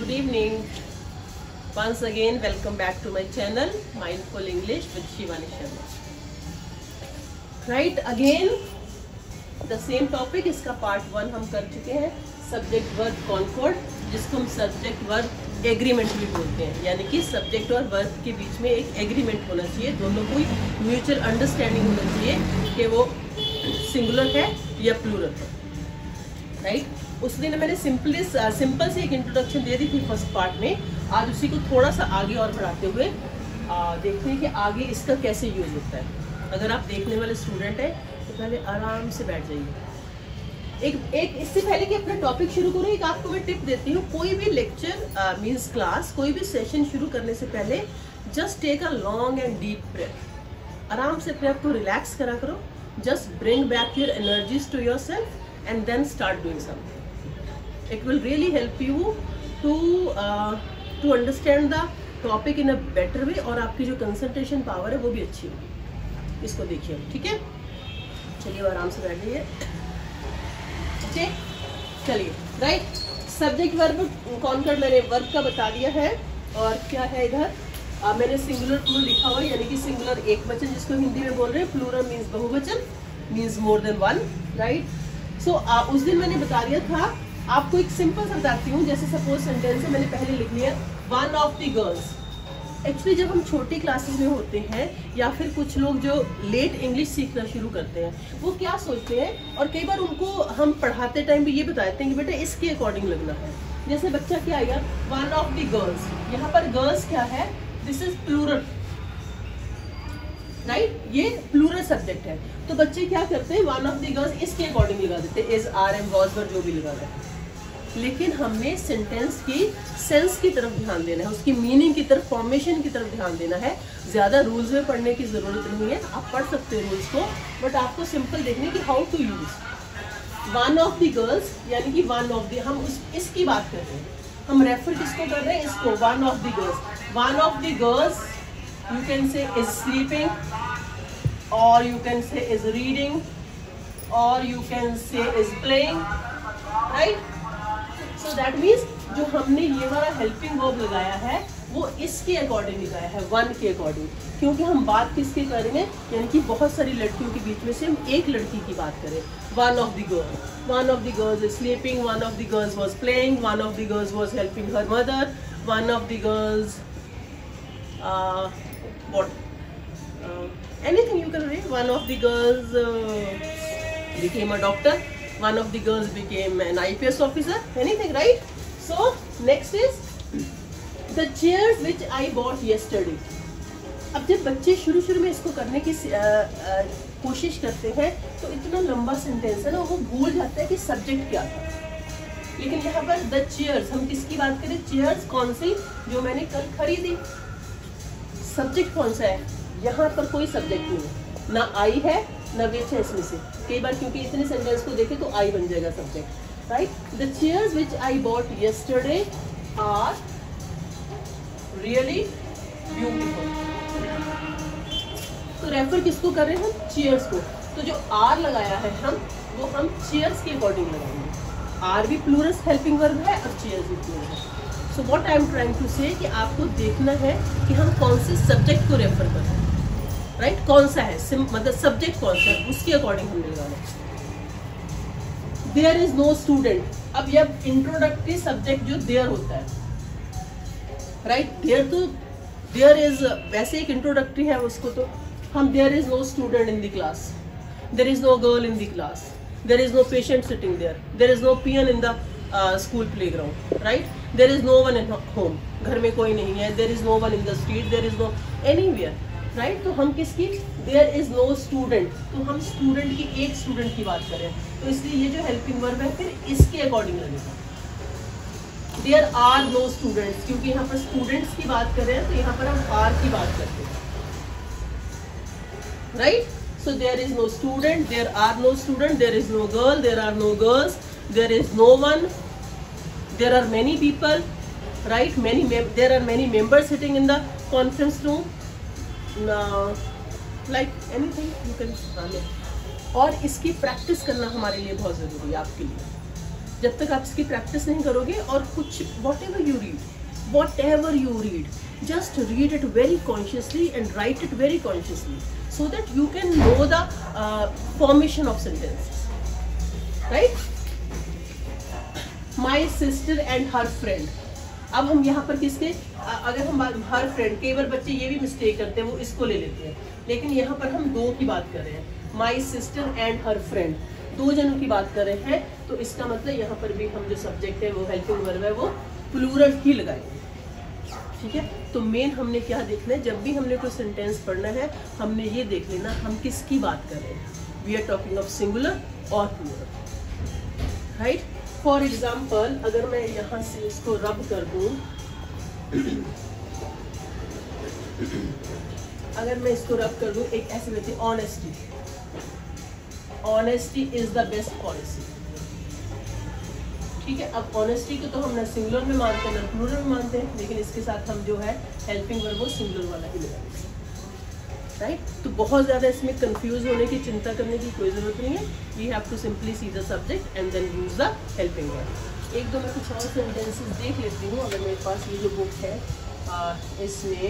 Good evening. Once again, welcome back to my channel, Mindful English with Shivani Sharma. Right, again, the same topic. इसका part 1 हम कर चुके हैं. Subject verb concord, जिसको हम subject verb agreement भी बोलते हैं. यानी कि subject और verb के बीच में एक agreement होना चाहिए. दोनों को mutual understanding होना चाहिए कि वो singular है या plural है. राइट, उस दिन मैंने सिंपल से एक इंट्रोडक्शन दे दी थी फर्स्ट पार्ट में. आज उसी को थोड़ा सा आगे और बढ़ाते हुए देखते हैं कि आगे इसका कैसे यूज होता है. अगर आप देखने वाले स्टूडेंट हैं तो पहले आराम से बैठ जाइए. एक इससे पहले कि अपना टॉपिक शुरू करूँ, एक आपको मैं टिप देती हूँ. कोई भी लेक्चर मीन्स क्लास, कोई भी सेशन शुरू करने से पहले just take a long and deep breath. आराम से अपने आप को रिलैक्स करा करो. Just bring back your energies to yourself and then start doing something. It will really help you to understand the topic in a better way और आपकी जो concentration power है वो भी अच्छी होगी. इसको देखिए, ठीक है. चलिए आराम से बैठ जाइए. ठीक, चलिए. राइट, सब्जेक्ट वर्ब कॉन्कर्ड मैंने वर्ब का बता दिया है. और क्या है इधर, मैंने सिंगुलर प्लूरल लिखा हुआ है, यानी कि सिंगुलर एक वचन जिसको हिंदी में बोल रहे हैं, प्लूरल मीन्स बहुवचन, means more than one. Right, so उस दिन मैंने बता दिया था. आपको एक सिंपल सा बताती हूँ. जैसे सपोज सेंटेंस है, मैंने पहले लिख लिया one of the girls. Actually जब हम छोटी क्लासेस में होते हैं या फिर कुछ लोग जो लेट इंग्लिश सीखना शुरू करते हैं, वो क्या सोचते हैं, और कई बार उनको हम पढ़ाते टाइम भी ये बताते हैं कि बेटा इसके अकॉर्डिंग लगना है. जैसे बच्चा क्या आएगा, वन ऑफ द गर्ल्स. यहाँ पर गर्ल्स क्या है, दिस इज प्लूरल. राइट, ये प्लूरल सब्जेक्ट है. तो बच्चे क्या करते हैं, वन ऑफ द गर्ल्स इसके अकॉर्डिंग लगा देते हैं, इज, आर, एम, वॉज, वर, जो भी लगा रहे हैं. लेकिन हमने सेंटेंस की सेंस की तरफ ध्यान देना है, उसकी मीनिंग की तरफ, फॉर्मेशन की तरफ ध्यान देना है. ज्यादा रूल्स में पढ़ने की जरूरत नहीं है. आप पढ़ सकते हैं रूल्स को, बट आपको सिंपल देखने की how to use. One of the girls यानी कि वन ऑफ द, हम इसकी बात कर रहे हैं. हम रेफर किसको कर रहे हैं, इसको. One of the girls, one of the girls you can say is sleeping, or you can say is reading, or you can say is playing. Right, so that means जो हमने ये वाला हेल्पिंग वर्ब लगाया है वो इसके according लगाया है, वन के अकॉर्डिंग. क्योंकि हम बात किसके करेंगे, यानी कि बहुत सारी लड़कियों के बीच में से हम एक लड़की की बात करें. One of the girls, one of the girls is sleeping, one of the girls was playing, one of the girls was helping her mother, one of the girls anything you can read. One of the girls became a doctor, one of the girls became an IPS officer, anything, right? So next is the chairs which I bought yesterday. अब जब बच्चे शुरू में इसको करने की कोशिश करते हैं तो इतना लंबा सेंटेंस है ना, वो भूल जाते हैं कि सब्जेक्ट क्या था. लेकिन यहाँ पर द चेयर्स, हम किसकी बात करें, चेयर्स कौन सी, जो मैंने कल खरीदी. सब्जेक्ट कौन सा है, यहाँ पर कोई सब्जेक्ट नहीं है, ना आई है ना विच है इसमें से. कई बार क्योंकि इतने सेंटेंस को देखे तो आई बन जाएगा subject. Right, the chairs which I bought yesterday are really beautiful. तो रेफर किसको कर रहे हैं हम, चेयर्स को. तो जो आर लगाया है वो हम चेयर्स के अकॉर्डिंग लगाएंगे. आर भी प्लूरल हेल्पिंग वर्ब है और चेयर्स भी प्लूरल है. So what I am trying to say कि आपको देखना है कि हम कौन से सब्जेक्ट को रेफर कर रहे हैं. राइट, कौन सा है, मतलब सब्जेक्ट कौन सा है, उसके अकॉर्डिंग हमने लगाना. There is no student. अब ये इंट्रोडक्टरी सब्जेक्ट जो देयर होता है, राइट, देयर तो देयर इज वैसे एक इंट्रोडक्टरी है उसको. तो हम there is no student in the class, there is no girl in the class, there is no patient sitting there, there is no peon in the school playground. Right, there is no one in home, घर में कोई नहीं है. देयर is no one in the street, there is no anywhere. Right, तो हम किसकी, there is no student, तो हम स्टूडेंट की, एक स्टूडेंट की बात करें, तो इसलिए ये जो हेल्पिंग वर्ब है फिर इसके अकॉर्डिंग लगेगा. देयर आर नो स्टूडेंट्स, क्योंकि यहाँ पर स्टूडेंट्स की बात कर रहे हैं तो यहाँ पर हम आर की बात करते हैं. Right, so there is no student, there are no student, there is no girl, there are no girls, there is no one, there are many people. Right, there are many members sitting in the conference room. Like anything you can. और इसकी practice करना हमारे लिए बहुत ज़रूरी है, आपके लिए. जब तक आप इसकी प्रैक्टिस नहीं करोगे, और कुछ what ever you read, just read it very consciously and write it very consciously so that you can know the formation of sentences, right? My sister and her friend. अब हम यहाँ पर किसके, अगर हम हर फ्रेंड, कई बार बच्चे ये भी मिस्टेक करते हैं, वो इसको ले लेते हैं, लेकिन यहाँ पर हम दो की बात कर रहे हैं, my sister and her friend, दो जनों की बात कर रहे हैं, तो इसका मतलब यहाँ पर भी हम जो सब्जेक्ट है वो हेल्पिंग वर्ब है वो प्लूरल ही लगाएंगे, ठीक है। तो मेन हमने क्या देखना है, जब भी हमने कोई सेंटेंस पढ़ना है हमने ये देख लेना हम किसकी बात कर रहे हैं, we are talking of singular और प्लूरल, राइट। फॉर एग्जाम्पल अगर मैं यहाँ से इसको रब कर दूँ, अगर मैं इसको रब कर दूँ, एक ऐसे कहते हैं honesty is the best policy, ठीक है। अब ऑनेस्टी को तो हम ना सिंगुलर में मानते हैं ना प्लूरल में मानते हैं, लेकिन इसके साथ हम जो है हेल्पिंग वर्ब वो सिंगुलर वाला ही लगाएंगे, राइट। तो बहुत ज़्यादा इसमें कंफ्यूज होने की, चिंता करने की कोई ज़रूरत नहीं है। We have to simply see the subject and then use the helping verb. एक दो मैं कुछ और सेंटेंसेस देख लेती हूँ, अगर मेरे पास ये जो बुक है इसमें,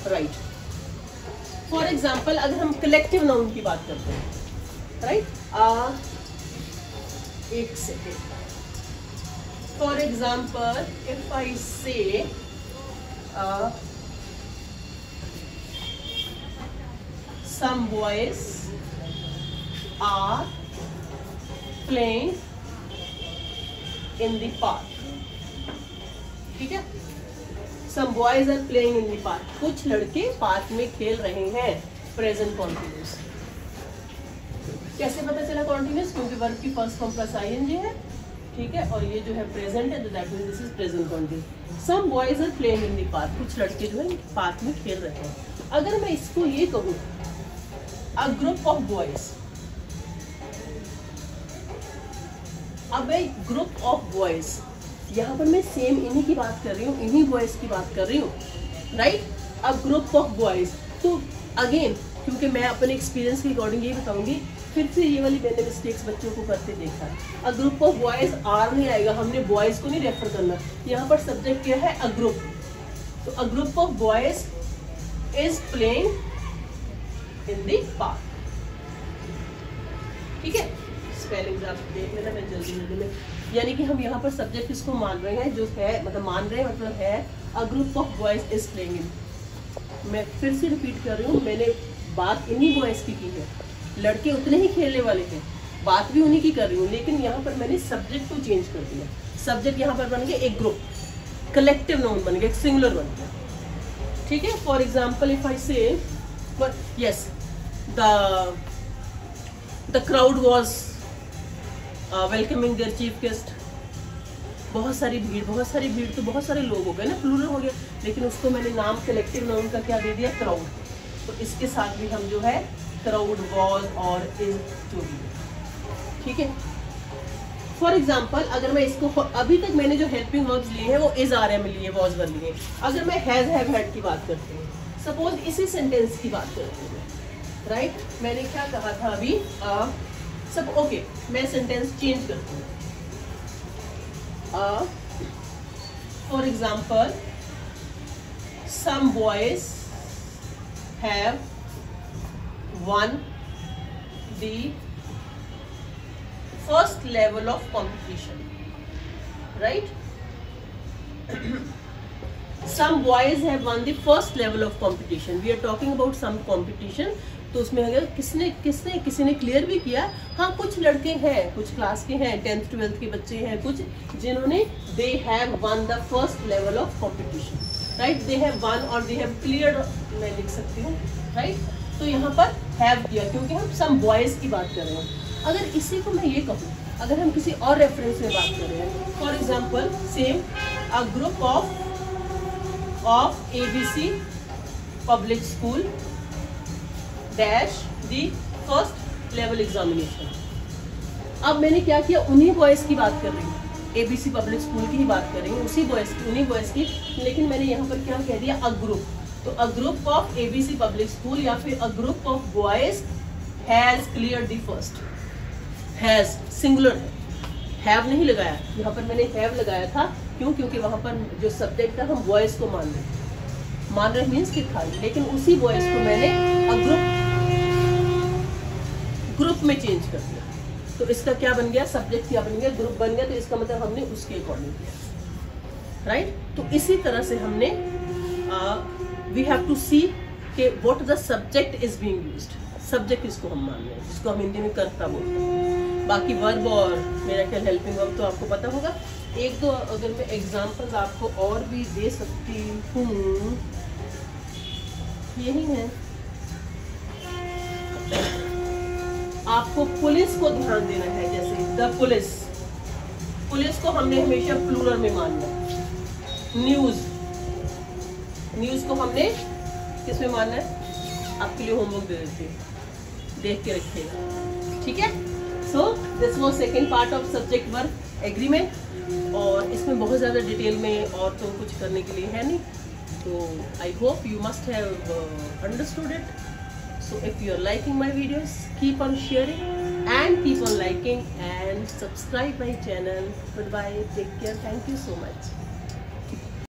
राइट। फॉर एग्जाम्पल अगर हम कलेक्टिव नाउन की बात करते हैं, राइट, एक second, for example if I से some boys are playing in the park, ठीक है। some boys are playing in the park, कुछ लड़के पार्क में खेल रहे हैं, प्रेजेंट कॉन्टिन्यूस। कैसे पता चला कॉन्टिन्यूस, क्योंकि वर्ब की फर्स्ट फॉर्म प्लस आईएनजी है, ठीक है, और ये जो है प्रेजेंट है, तो that means this is present continuous. Some boys are playing in the park, कुछ लड़के जो है पार्क में खेल रहे हैं। अगर मैं इसको ये कहूँ अ ग्रुप ऑफ बॉयज, अब ग्रुप ऑफ बॉयज, यहाँ पर मैं सेम इन्हीं की बात कर रही हूँ, इन्हीं बॉयज की बात कर रही हूँ, right. A group of boys, तो अगेन क्योंकि मैं अपने एक्सपीरियंस के अकॉर्डिंग ये बताऊंगी, फिर से ये वाली मैंने मिस्टेक्स बच्चों को करते देखा। A group of boys are नहीं आएगा, हमने बॉयज को नहीं रेफर करना, यहाँ पर सब्जेक्ट क्या है, अ ग्रुप। तो अ group of boys is playing in the park, ठीक है। स्पेलिंग आप देख लेना, मैं जल्दी में, यानी कि हम यहाँ पर सब्जेक्ट किसको मान रहे हैं, जो है मतलब मान रहे हैं मतलब है अ group of boys is playing in. मैं फिर से रिपीट कर रही हूँ, मैंने बात इन्हीं बॉयज की है, लड़के उतने ही खेलने वाले थे, बात भी उन्हीं की कर रही हूँ, लेकिन यहाँ पर मैंने सब्जेक्ट को चेंज कर दिया। सब्जेक्ट यहाँ पर बन गया एक ग्रुप, कलेक्टिव नाउन बन गया, एक सिंगुलर बन गया, ठीक है। For example if I say yes the crowd was welcoming their chief guest, बहुत सारी भीड़ तो बहुत सारे लोग हो गए ना, प्लूरल हो गया, लेकिन उसको मैंने नाम कलेक्टिव नाउन का क्या दे दिया, क्राउड। तो इसके साथ भी हम जो है क्राउड वॉज और इज जो भी, ठीक है। फॉर एग्जाम्पल अगर मैं इसको, अभी तक मैंने जो हेल्पिंग वर्ब्स लिए हैं वो इज आर एम लिए, वॉज वर लिए। अगर मैं हैज हैव हैड की बात करती हूँ, सपोज इसी सेंटेंस की बात करती हूँ, राइट। मैंने क्या कहा था अभी, सब ओके, मैं सेंटेंस चेंज करती हूँ। For example some boys have won the first level of competition, right? Some boys have won the first level of competition. We are talking about some competition. तो उसमें अगर किसी ने क्लियर भी किया, हाँ कुछ लड़के हैं, कुछ क्लास के हैं, 10th 12th के बच्चे हैं कुछ, जिन्होंने they have won the first level of competition, right? They have won और they have cleared, मैं लिख सकती हूँ, right? तो यहाँ पर हैव किया क्योंकि हम सम बॉयज की बात कर रहे हैं। अगर इसी को मैं ये कहूँ, अगर हम किसी और रेफरेंस में बात कर रहे हैं, for example same a group of ABC public school dash the first level examination. अब मैंने क्या किया, उन्हीं बॉयज की बात कर रही हूँ, ABC पब्लिक स्कूल की ही बात कर रही हूँ, उसी बॉयज की, उन्हीं बॉयज की, लेकिन मैंने यहाँ पर क्या कह दिया, अ ग्रुप। तो अ group of ABC public school या फिर अ group of boys has clear the first, has singular है, हैव नहीं लगाया, यहाँ पर मैंने हैव लगाया था। क्यों? क्योंकि वहाँ पर जो सब्जेक्ट था हम वॉइस को मान रहे मीन्स कि था, लेकिन उसी वॉइस को मैंने ग्रुप में चेंज कर दिया। तो इसका क्या बन गया? सब्जेक्ट क्या बन गया? ग्रुप बन गया। तो इसका मतलब हमने उसके अकॉर्डिंग किया, राइट? तो इसी तरह से हमने वी हैव टू सी कि what the subject is being used. Subject इसको हम मान रहे हैं, जिसको हम हिंदी में कर्ता बोलते हैं। बाकी वर्ब और मेरा ख्याल हेल्पिंग वर्ब तो आपको पता होगा। एक दो अगर मैं एग्जाम्पल्स आपको और भी दे सकती हूँ, यही है। आपको पुलिस को ध्यान देना है, जैसे द पुलिस को हमने हमेशा प्लूरल में मानना। न्यूज को हमने किस में मानना है? आपके लिए होमवर्क दे देती हूँ, देख के रखिएगा, ठीक है? So this was second part of subject verb agreement, और इसमें बहुत ज़्यादा डिटेल में और तो कुछ करने के लिए है नहीं। तो I hope you must have understood it. So if you are liking my videos, keep on sharing and keep on liking and subscribe my channel. Goodbye, take care, thank you so much.